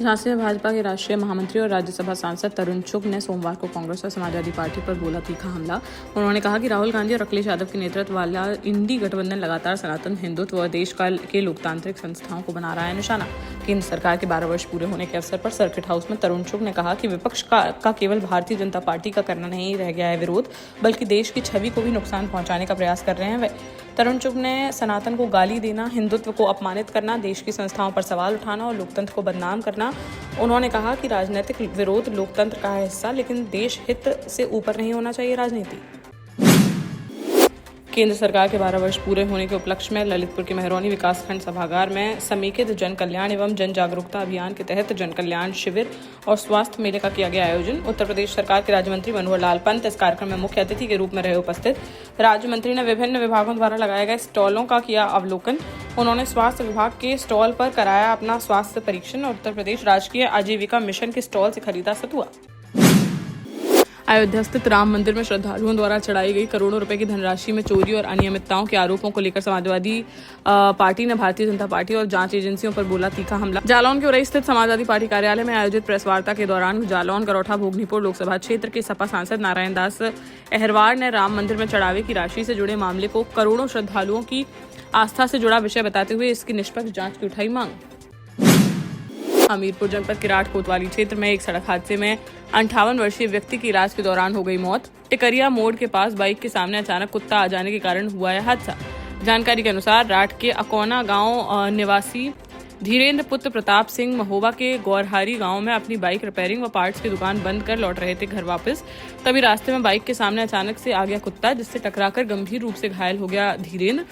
झांसी में भाजपा के राष्ट्रीय महामंत्री और राज्यसभा सांसद तरुण चुग ने सोमवार को कांग्रेस और समाजवादी पार्टी पर बोला तीखा हमला। उन्होंने कहा कि राहुल गांधी और अखिलेश यादव के नेतृत्व वाला इंडी गठबंधन लगातार सनातन हिंदुत्व और देश के लोकतांत्रिक संस्थाओं को बना रहा है निशाना। केंद्र सरकार के 12 वर्ष पूरे होने के अवसर पर सर्किट हाउस में तरुण चुग ने कहा कि विपक्ष का केवल भारतीय जनता पार्टी का करना नहीं रह गया है विरोध, बल्कि देश की छवि को भी नुकसान पहुंचाने का प्रयास कर रहे हैं वे। तरुण चुग ने सनातन को गाली देना, हिंदुत्व को अपमानित करना, देश की संस्थाओं पर सवाल उठाना और लोकतंत्र को बदनाम करना। उन्होंने कहा कि राजनीतिक विरोध लोकतंत्र का है हिस्सा, लेकिन देश हित से ऊपर नहीं होना चाहिए राजनीति। केंद्र सरकार के 12 वर्ष पूरे होने के उपलक्ष्य में ललितपुर के मेहरौनी विकासखंड सभागार में समेकित जन कल्याण एवं जन जागरूकता अभियान के तहत जन कल्याण शिविर और स्वास्थ्य मेले का किया गया आयोजन। उत्तर प्रदेश सरकार के राज्य मंत्री मनोहर लाल पंत इस कार्यक्रम में मुख्य अतिथि के रूप में रहे उपस्थित। राज्य मंत्री ने विभिन्न विभागों द्वारा लगाए गए स्टॉलों का किया अवलोकन। उन्होंने स्वास्थ्य विभाग के स्टॉल पर कराया अपना स्वास्थ्य परीक्षण और उत्तर प्रदेश राजकीय आजीविका मिशन के स्टॉल से खरीदा सतुआ। अयोध्या स्थित राम मंदिर में श्रद्धालुओं द्वारा चढ़ाई गई करोड़ों रुपए की धनराशि में चोरी और अनियमितताओं के आरोपों को लेकर समाजवादी पार्टी ने भारतीय जनता पार्टी और जांच एजेंसियों पर बोला तीखा हमला। जालौन के उरई स्थित समाजवादी पार्टी कार्यालय में आयोजित प्रेस वार्ता के दौरान जालौन गरौठा भोगनीपुर लोकसभा क्षेत्र के सपा सांसद नारायण दास अहरवार ने राम मंदिर में चढ़ावे की राशि से जुड़े मामले को करोड़ों श्रद्धालुओं की आस्था से जुड़ा विषय बताते हुए इसकी निष्पक्ष जांच की उठाई मांग। हमीरपुर जनपद के राठ कोतवाली क्षेत्र में एक सड़क हादसे में 58 वर्षीय व्यक्ति की इलाज के दौरान हो गई मौत। टिकरिया मोड़ के पास बाइक के सामने अचानक कुत्ता आ जाने के कारण हुआ यह हादसा। जानकारी के अनुसार राठ के अकोना गांव निवासी धीरेन्द्र पुत्र प्रताप सिंह महोबा के गौरहारी गांव में अपनी बाइक रिपेयरिंग व पार्ट्स की दुकान बंद कर लौट रहे थे घर वापस। तभी रास्ते में बाइक के सामने अचानक से आ गया कुत्ता, जिससे टकराकर गंभीर रूप से घायल हो गया धीरेन्द्र,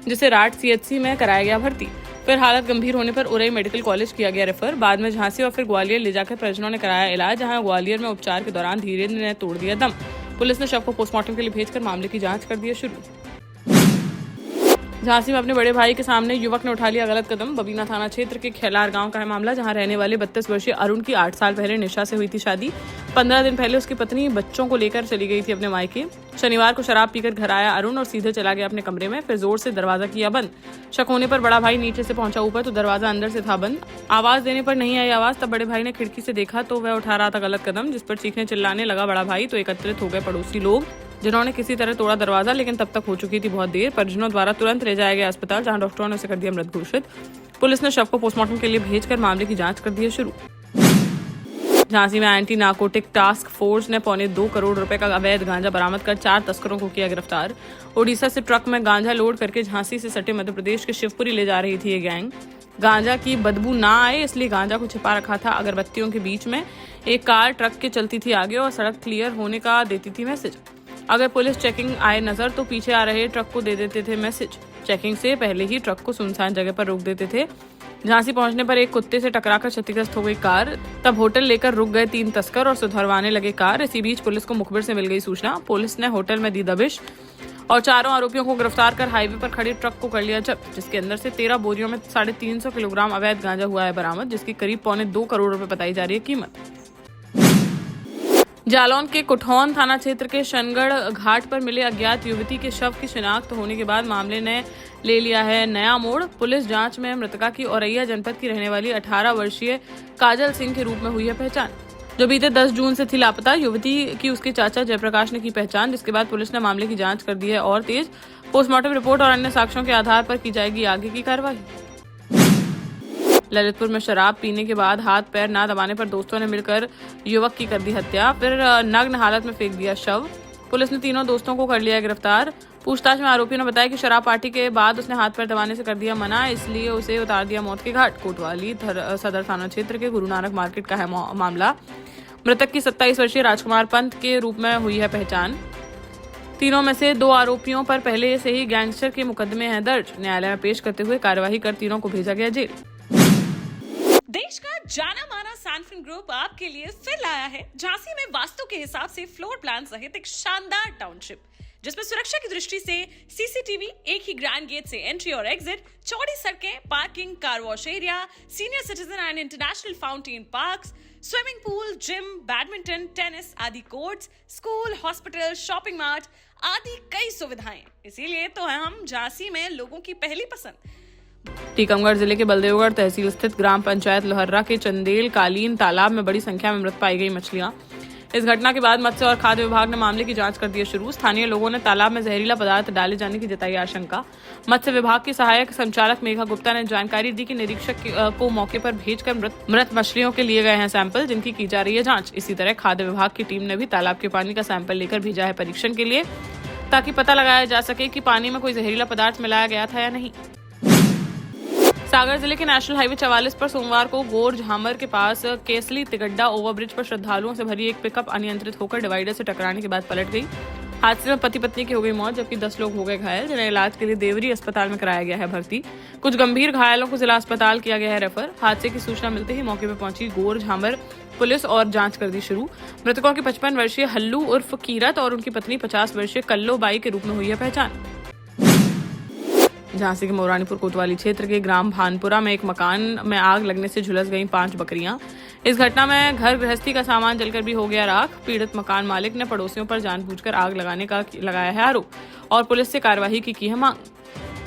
जिसे राठ सीएचसी में कराया गया भर्ती। फिर हालत गंभीर होने पर उरई मेडिकल कॉलेज किया गया रेफर। बाद में झांसी और फिर ग्वालियर ले जाकर परिजनों ने कराया इलाज, जहां ग्वालियर में उपचार के दौरान धीरेन्द्र ने तोड़ दिया दम। पुलिस ने शव को पोस्टमार्टम के लिए भेजकर मामले की जांच कर दी शुरू। झांसी में अपने बड़े भाई के सामने युवक ने उठा लिया गलत कदम। बबीना थाना क्षेत्र के खेलार गांव का है मामला, जहां रहने वाले 32 वर्षीय अरुण की 8 साल पहले निशा से हुई थी शादी। 15 दिन पहले उसकी पत्नी बच्चों को लेकर चली गई थी अपने मायके। शनिवार को शराब पीकर घर आया अरुण और सीधे चला गया अपने कमरे में। फिर जोर से दरवाजा किया बंद। शक होने पर बड़ा भाई नीचे से पहुंचा ऊपर तो दरवाजा अंदर से था बंद। आवाज देने पर नहीं आई आवाज। तब बड़े भाई ने खिड़की से देखा तो वह उठा रहा था गलत कदम, जिस पर चीखने चिल्लाने लगा बड़ा भाई। तो एकत्रित हो गए पड़ोसी लोग, जिन्होंने किसी तरह तोड़ा दरवाजा, लेकिन तब तक हो चुकी थी बहुत देर। परिजनों द्वारा तुरंत ले जाया गया अस्पताल, जहां डॉक्टरों ने उसे कर दिया मृत घोषित। पुलिस ने शव को पोस्टमार्टम के लिए भेजकर मामले की जांच कर दी शुरू। झांसी में एंटी नार्कोटिक टास्क फोर्स ने 2.25 करोड़ रुपए का अवैध गांजा बरामद कर 4 तस्करों को किया गिरफ्तार। ओडिशा से ट्रक में गांजा लोड करके झांसी से सटे मध्य प्रदेश के शिवपुरी ले जा रही थी ये गैंग। गांजा की बदबू ना आए इसलिए गांजा को छिपा रखा था अगरबत्तियों के बीच में। एक कार ट्रक के चलती थी आगे और सड़क क्लियर होने का देती थी मैसेज। अगर पुलिस चेकिंग आए नजर तो पीछे आ रहे ट्रक को दे देते थे मैसेज। चेकिंग से पहले ही ट्रक को सुनसान जगह पर रोक देते थे। झांसी पहुंचने पर एक कुत्ते से टकराकर क्षतिग्रस्त हो गई कार। तब होटल लेकर रुक गए 3 तस्कर और सुधरवाने लगे कार। इसी बीच पुलिस को मुखबिर से मिल गई सूचना। पुलिस ने होटल में दी दबिश और चारों आरोपियों को गिरफ्तार कर हाईवे पर खड़े ट्रक को कर लिया जब्त, जिसके अंदर से 13 बोरियों में 350 किलोग्राम अवैध गांजा हुआ है बरामद, जिसकी करीब 2.25 करोड़ रुपए बताई जा रही है कीमत। जालौन के कुठौन थाना क्षेत्र के शनगढ़ घाट पर मिले अज्ञात युवती के शव की शिनाख्त होने के बाद मामले ने ले लिया है नया मोड़। पुलिस जांच में मृतका की औरैया जनपद की रहने वाली 18 वर्षीय काजल सिंह के रूप में हुई है पहचान, जो बीते 10 जून से थी लापता। युवती की उसके चाचा जयप्रकाश ने की पहचान, जिसके बाद पुलिस ने मामले की जांच कर दी है और तेज। पोस्टमार्टम रिपोर्ट और अन्य साक्ष्यों के आधार पर की जाएगी आगे की कार्रवाई। ललितपुर में शराब पीने के बाद हाथ पैर ना दबाने पर दोस्तों ने मिलकर युवक की कर दी हत्या, फिर नग्न हालत में फेंक दिया शव। पुलिस ने तीनों दोस्तों को कर लिया गिरफ्तार। पूछताछ में आरोपियों ने बताया कि शराब पार्टी के बाद उसने हाथ पैर दबाने से कर दिया मना, इसलिए उसे उतार दिया मौत के घाट। कोतवाली सदर थाना क्षेत्र के गुरु नानक मार्केट का है मामला। मृतक की 27 वर्षीय राजकुमार पंत के रूप में हुई है पहचान। तीनों में से 2 आरोपियों पर पहले से ही गैंगस्टर के मुकदमे हैं दर्ज। न्यायालय में पेश करते हुए कार्यवाही कर तीनों को भेजा गया जेल। देश का जाना माना सैनफिन ग्रुप आपके लिए फिर लाया है झांसी में वास्तु के हिसाब से फ्लोर प्लान सहित एक शानदार टाउनशिप, जिसमें सुरक्षा की दृष्टि से सीसीटीवी, एक ही ग्रैंड गेट से एंट्री और एग्जिट, चौड़ी सड़कें, parking, car wash area, senior citizen and international fountain parks, swimming pool, gym, badminton, tennis आदि courts, school, hospital, shopping mart आदि कई सुविधाएं। इसीलिए तो हम झांसी में लोगों की पहली पसंद। टीकमगढ़ जिले के बलदेवगढ़ तहसील स्थित ग्राम पंचायत लोहर्रा के चंदेल कालीन तालाब में बड़ी संख्या में मृत पाई गई मछलियां। इस घटना के बाद मत्स्य और खाद्य विभाग ने मामले की जांच कर दी है शुरू। स्थानीय लोगों ने तालाब में जहरीला पदार्थ डाले जाने की जताई आशंका। मत्स्य विभाग की सहायक संचालक मेघा गुप्ता ने जानकारी दी कि निरीक्षक को मौके पर भेजकर मृत मछलियों के लिए गए हैं सैंपल, जिनकी की जा रही है जांच। इसी तरह खाद्य विभाग की टीम ने भी तालाब के पानी का सैंपल लेकर भेजा है परीक्षण के लिए, ताकि पता लगाया जा सके कि पानी में कोई जहरीला पदार्थ मिलाया गया था या नहीं। सागर जिले के नेशनल हाईवे 44 पर सोमवार को गोर झामर के पास केसली तिगड्डा ओवरब्रिज पर श्रद्धालुओं से भरी एक पिकअप अनियंत्रित होकर डिवाइडर से टकराने के बाद पलट गई। हादसे में पति पत्नी की हो गई मौत, जबकि 10 लोग हो गए घायल, जिन्हें इलाज के लिए देवरी अस्पताल में कराया गया है भर्ती। कुछ गंभीर घायलों को जिला अस्पताल किया गया है रेफर। हादसे की सूचना मिलते ही मौके पर पहुंची गोर झामर पुलिस और जांच कर दी शुरू। मृतकों की 55 वर्षीय हल्लू उर्फ कीरत और उनकी पत्नी 50 वर्षीय कल्लो बाई के रूप में हुई है पहचान। झांसी के मोरानीपुर कोतवाली क्षेत्र के ग्राम भानपुरा में एक मकान में आग लगने से झुलस गईं 5 बकरियां। इस घटना में घर गृहस्थी का सामान जलकर भी हो गया राख। पीड़ित मकान मालिक ने पड़ोसियों पर जानबूझकर आग लगाने का लगाया है आरोप और पुलिस से कार्रवाई की है मांग।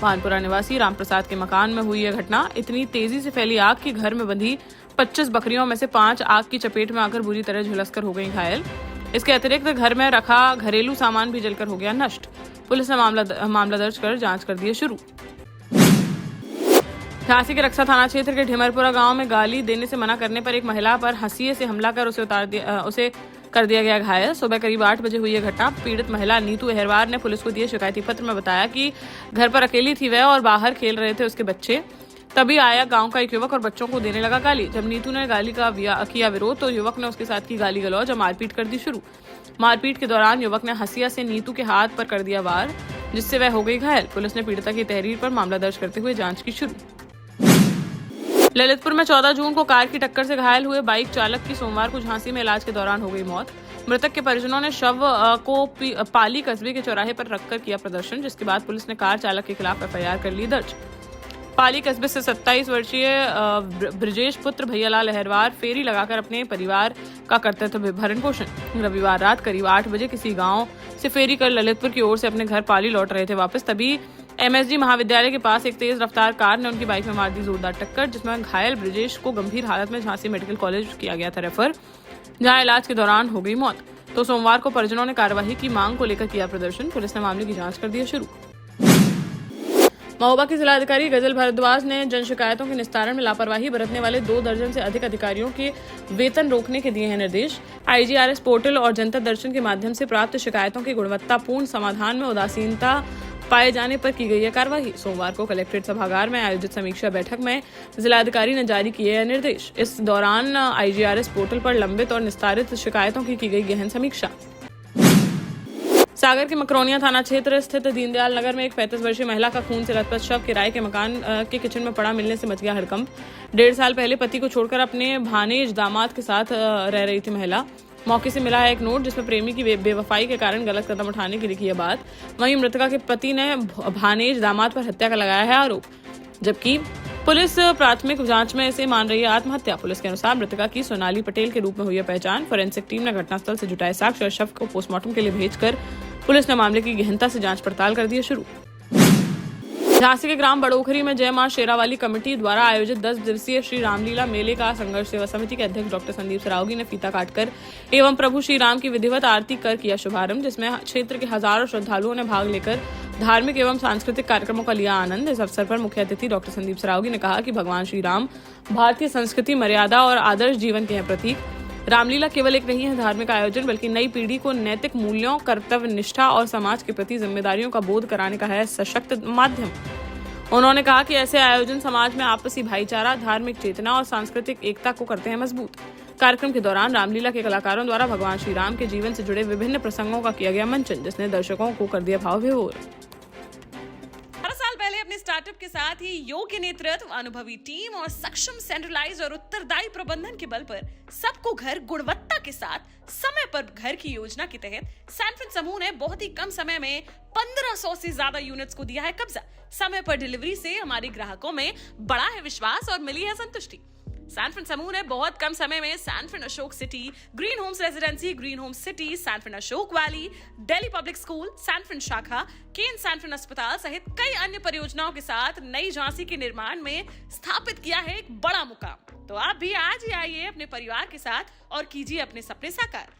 भानपुरा निवासी रामप्रसाद के मकान में हुई यह घटना। इतनी तेजी से फैली आग कि घर में बंधी 25 बकरियों में से 5 आग की चपेट में आकर बुरी तरह झुलसकर हो गई घायल। इसके अतिरिक्त घर में रखा घरेलू सामान भी जलकर हो गया नष्ट। पुलिस ने मामला दर्ज कर जांच कर दी है शुरू। झांसी के रक्षा थाना क्षेत्र के ढिमरपुरा गांव में गाली देने से मना करने पर एक महिला पर हंसिये से हमला कर उसे कर दिया गया घायल। सुबह करीब 8 बजे हुई यह घटना। पीड़ित महिला नीतू अहरवार ने पुलिस को दिए शिकायती पत्र में बताया कि घर पर अकेली थी वह और बाहर खेल रहे थे उसके बच्चे। तभी आया गांव का एक युवक और बच्चों को देने लगा गाली। जब नीतू ने गाली का किया विरोध तो युवक ने उसके साथ की गाली गलौज और मारपीट कर दी शुरू। मारपीट के दौरान युवक ने हंसिया से नीतू के हाथ पर कर दिया वार, जिससे वह हो गई घायल। पुलिस ने पीड़िता की तहरीर पर मामला दर्ज करते हुए जांच की शुरू। ललितपुर में 14 जून को कार की टक्कर से घायल हुए बाइक चालक की सोमवार को झांसी में इलाज के दौरान हो गई मौत। मृतक के परिजनों ने शव को पाली कस्बे के चौराहे पर रखकर किया प्रदर्शन, जिसके बाद पुलिस ने कार चालक के खिलाफ एफआईआर कर ली दर्ज। पाली कस्बे से 27 वर्षीय ब्रजेश पुत्र भैयालाल अहरवार फेरी लगाकर अपने परिवार का करते थे भरण पोषण। रविवार रात करीब 8 बजे किसी गांव से फेरी कर ललितपुर की ओर से अपने घर पाली लौट रहे थे वापस। तभी एमएसडी महाविद्यालय के पास एक तेज रफ्तार कार ने उनकी बाइक में मार दी जोरदार टक्कर, जिसमें घायल ब्रजेश को गंभीर हालत में झांसी मेडिकल कॉलेज किया गया था रेफर, जहां इलाज के दौरान हो गई मौत। तो सोमवार को परिजनों ने कार्यवाही की मांग को लेकर किया प्रदर्शन। पुलिस ने मामले की जांच कर दी है शुरू। महोबा के जिलाधिकारी गजल भारद्वाज ने जन शिकायतों के निस्तारण में लापरवाही बरतने वाले 2 दर्जन से अधिक अधिकारियों के वेतन रोकने के दिए हैं निर्देश। IGRS पोर्टल और जनता दर्शन के माध्यम से प्राप्त शिकायतों के गुणवत्तापूर्ण समाधान में उदासीनता पाए जाने पर की गई है कार्रवाई। सोमवार को कलेक्ट्रेट सभागार में आयोजित समीक्षा बैठक में जिलाधिकारी ने जारी किए हैं निर्देश। इस दौरान IGRS पोर्टल पर लंबित और निस्तारित शिकायतों की गई गहन समीक्षा। सागर के मकरोनिया थाना क्षेत्र स्थित दीनदयाल नगर में एक 35 वर्षीय महिला का खून से लथपथ शव किराए के मकान के किचन में पड़ा मिलने से मच गया हड़कंप। 1.5 साल पहले पति को छोड़कर अपने भानेज दामाद के साथ रह रही थी महिला। मौके से मिला है एक नोट जिसमें प्रेमी की बेवफाई के कारण गलत कदम उठाने की लिखी है बात। वहीं मृतका के पति ने भानेज दामाद पर हत्या का लगाया है आरोप, जबकि पुलिस प्राथमिक जांच में इसे मान रही है आत्महत्या। पुलिस के अनुसार मृतका की सोनाली पटेल के रूप में हुई है पहचान। फोरेंसिक टीम ने घटनास्थल से जुटाए साक्ष्य और शव को पोस्टमार्टम के लिए भेजकर पुलिस ने मामले की गहनता से जांच पड़ताल कर दी है शुरू। झांसी के ग्राम बड़ोखरी में जय मां शेरावाली कमेटी द्वारा आयोजित 10 दिवसीय श्री रामलीला मेले का संघर्ष सेवा समिति के अध्यक्ष डॉक्टर संदीप सरावगी ने फीता काटकर एवं प्रभु श्री राम की विधिवत आरती कर किया शुभारंभ, जिसमें क्षेत्र के हजारों श्रद्धालुओं ने भाग लेकर धार्मिक एवं सांस्कृतिक कार्यक्रमों का लिया आनंद। इस अवसर पर मुख्य अतिथि डॉक्टर संदीप सरावगी ने कहा कि भगवान श्री राम भारतीय संस्कृति, मर्यादा और आदर्श जीवन के हैं प्रतीक। रामलीला केवल एक नहीं है धार्मिक आयोजन, बल्कि नई पीढ़ी को नैतिक मूल्यों, कर्तव्य निष्ठा और समाज के प्रति जिम्मेदारियों का बोध कराने का है सशक्त माध्यम। उन्होंने कहा कि ऐसे आयोजन समाज में आपसी भाईचारा, धार्मिक चेतना और सांस्कृतिक एकता को करते हैं मजबूत। कार्यक्रम के दौरान रामलीला के कलाकारों द्वारा भगवान श्री राम के जीवन से जुड़े विभिन्न प्रसंगों का किया गया मंचन, जिसने दर्शकों को कर दिया भाव विभोर। अपने स्टार्टअप के साथ ही योग्य नेतृत्व, अनुभवी टीम और सक्षम सेंट्रलाइज और उत्तरदायी प्रबंधन के बल पर सबको घर गुणवत्ता के साथ समय पर घर की योजना के तहत सैनफिन समूह ने बहुत ही कम समय में 1500 से ज्यादा यूनिट्स को दिया है कब्जा। समय पर डिलीवरी से हमारे ग्राहकों में बढ़ा है विश्वास और मिली है संतुष्टि। सैनफिन समूह ने बहुत कम समय में Sanfin Ashok City, Green Homes Residency, Green Homes City, Sanfin Ashok Valley, Delhi Public School, Sanfin शाखा, केन सैनफिन अस्पताल सहित कई अन्य परियोजनाओं के साथ नई झांसी के निर्माण में स्थापित किया है एक बड़ा मुकाम। तो आप भी आज ही आइए अपने परिवार के साथ और कीजिए अपने सपने साकार।